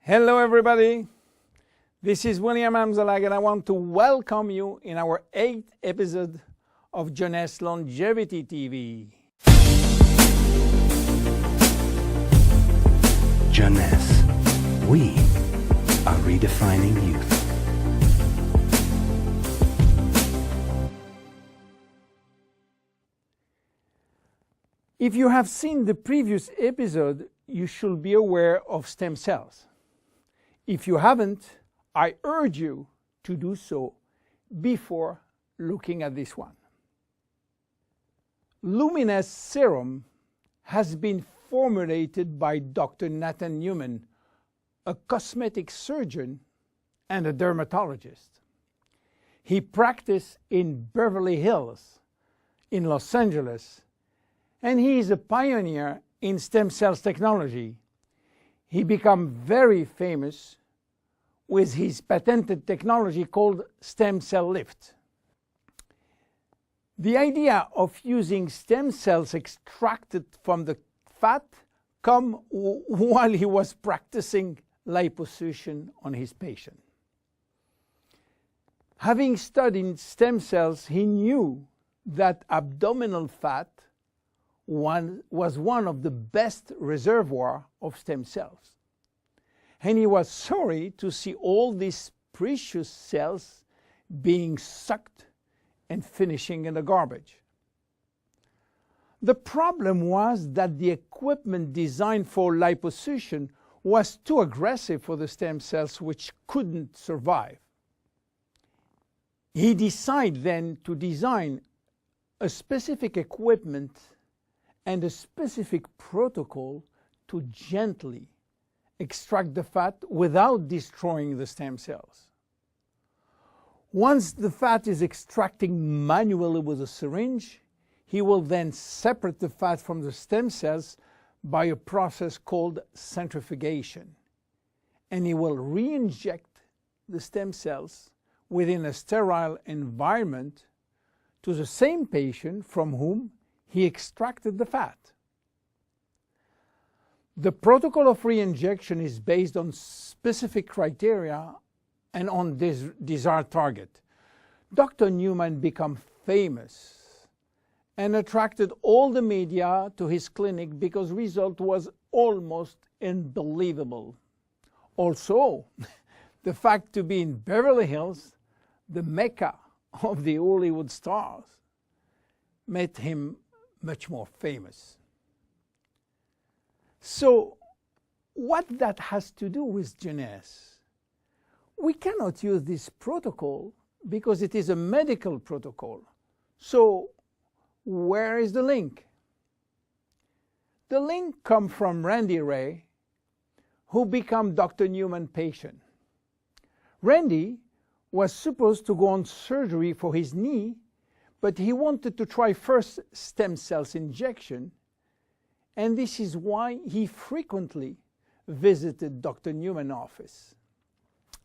Hello everybody, this is William Amzalag and I want to welcome you in our 8th episode of Jeunesse Longevity TV. Jeunesse, we are redefining youth. If you have seen the previous episode, you should be aware of stem cells. If you haven't, I urge you to do so before looking at this one. Luminesce Serum has been formulated by Dr. Nathan Newman, a cosmetic surgeon and a dermatologist. He practiced in Beverly Hills, in Los Angeles, and he is a pioneer in stem cells technology. He became very famous with his patented technology called stem cell lift. The idea of using stem cells extracted from the fat came while he was practicing liposuction on his patient. Having studied stem cells, he knew that abdominal fat was one of the best reservoirs of stem cells. And he was sorry to see all these precious cells being sucked and finishing in the garbage. The problem was that the equipment designed for liposuction was too aggressive for the stem cells, which couldn't survive. He decided then to design a specific equipment and a specific protocol to gently extract the fat without destroying the stem cells. Once the fat is extracted manually with a syringe, he will then separate the fat from the stem cells by a process called centrifugation, and he will re-inject the stem cells within a sterile environment to the same patient from whom he extracted the fat. The protocol of re-injection is based on specific criteria and on this desired target. Dr. Newman became famous and attracted all the media to his clinic because the result was almost unbelievable. Also, the fact to be in Beverly Hills, the mecca of the Hollywood stars, made him much more famous. So, what that has to do with Jeunesse? We cannot use this protocol because it is a medical protocol. So, where is the link? The link comes from Randy Ray, who became Dr. Newman's patient. Randy was supposed to go on surgery for his knee, but he wanted to try first stem cells injection, and this is why he frequently visited Dr. Newman's office.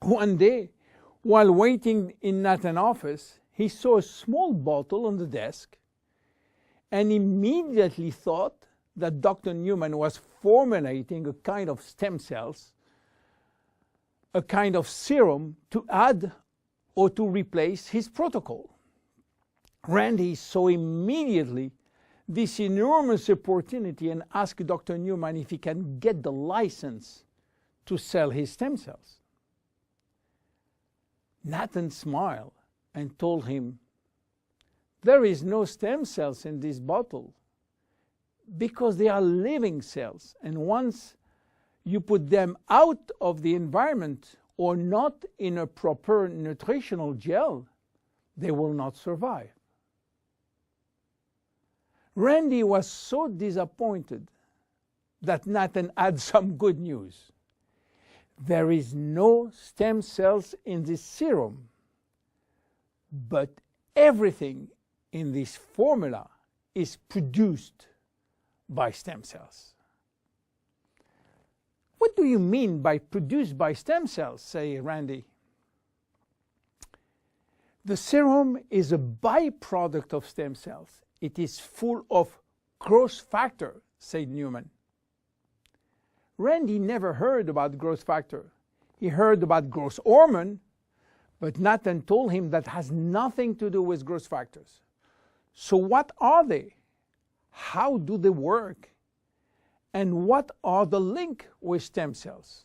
One day, while waiting in Nathan's office, he saw a small bottle on the desk and immediately thought that Dr. Newman was formulating a kind of stem cells, a kind of serum to add or to replace his protocol. Randy saw immediately this enormous opportunity and asked Dr. Newman if he can get the license to sell his stem cells. Nathan smiled and told him, "There is no stem cells in this bottle because they are living cells, and once you put them out of the environment or not in a proper nutritional gel, they will not survive." Randy was so disappointed that Nathan had some good news. There is no stem cells in this serum, but everything in this formula is produced by stem cells. What do you mean by produced by stem cells, say Randy? The serum is a byproduct of stem cells. It is full of growth factor, said Newman. Randy never heard about growth factor. He heard about growth hormone, but Nathan told him that has nothing to do with growth factors. So what are they? How do they work? And what are the link with stem cells?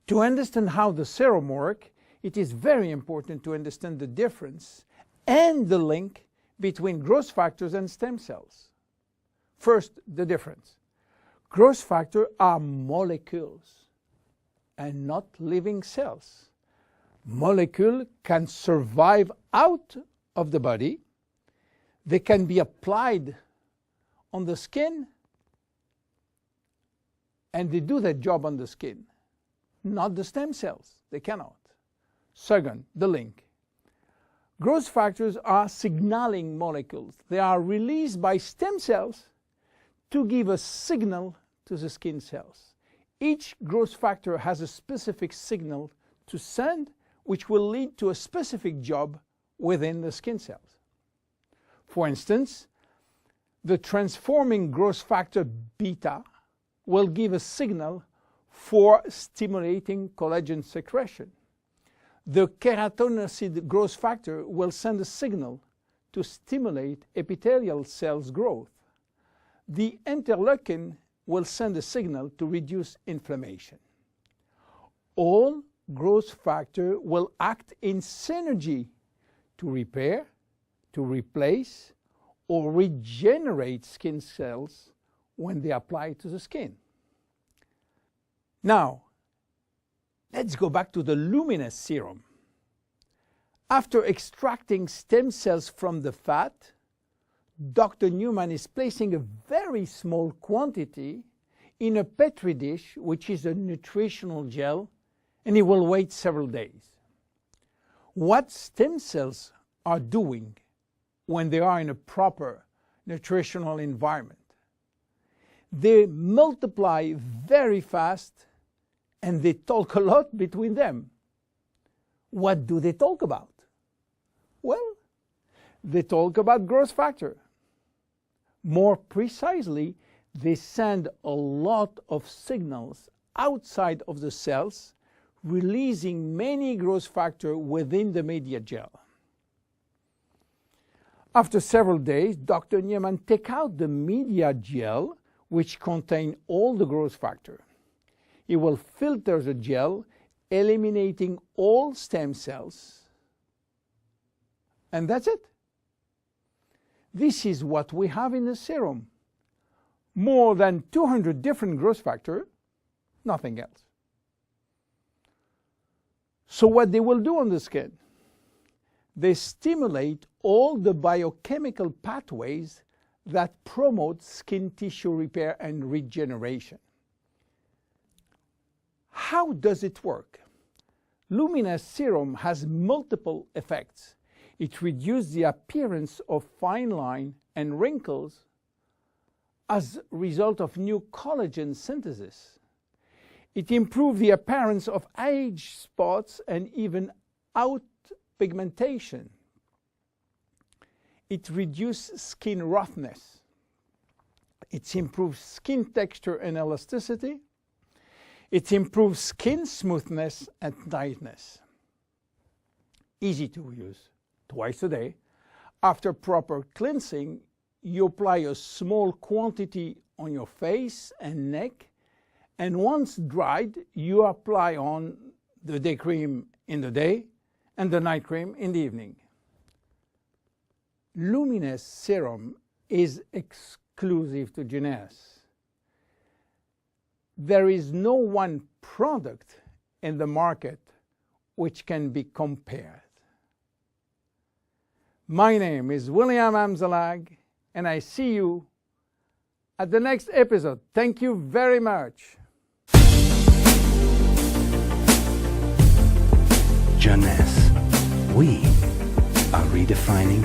To understand how the serum works, it is very important to understand the difference and the link between growth factors and stem cells. First, the difference. Growth factors are molecules and not living cells. Molecules can survive out of the body. They can be applied on the skin, and they do their job on the skin. Not the stem cells. They cannot. Second, the link. Growth factors are signaling molecules. They are released by stem cells to give a signal to the skin cells. Each growth factor has a specific signal to send, which will lead to a specific job within the skin cells. For instance, the transforming growth factor beta will give a signal for stimulating collagen secretion. The keratinocyte growth factor will send a signal to stimulate epithelial cells growth. The interleukin will send a signal to reduce inflammation. All growth factors will act in synergy to repair, to replace, or regenerate skin cells when they apply to the skin. Now, let's go back to the Luminesce Serum. After extracting stem cells from the fat, Dr. Newman is placing a very small quantity in a Petri dish, which is a nutritional gel, and he will wait several days. What stem cells are doing when they are in a proper nutritional environment? They multiply very fast and they talk a lot between them. What do they talk about? Well, they talk about growth factor. More precisely, they send a lot of signals outside of the cells, releasing many growth factors within the media gel. After several days, Dr. Newman takes out the media gel, which contains all the growth factor. He will filter the gel, eliminating all stem cells. And that's it. This is what we have in the serum. More than 200 different growth factors, nothing else. So what they will do on the skin? They stimulate all the biochemical pathways that promote skin tissue repair and regeneration. How does it work? Luminesce Serum has multiple effects. It reduces the appearance of fine lines and wrinkles as a result of new collagen synthesis. It improves the appearance of age spots and even out pigmentation. It reduces skin roughness. It improves skin texture and elasticity. It improves skin smoothness and tightness. Easy to use. Twice a day. After proper cleansing, you apply a small quantity on your face and neck, and once dried, you apply on the day cream in the day and the night cream in the evening. Luminesce Serum is exclusive to Jeunesse. There is no one product in the market which can be compared. My name is William Amzalag, and I see you at the next episode. Thank you very much. Jeunesse. We are redefining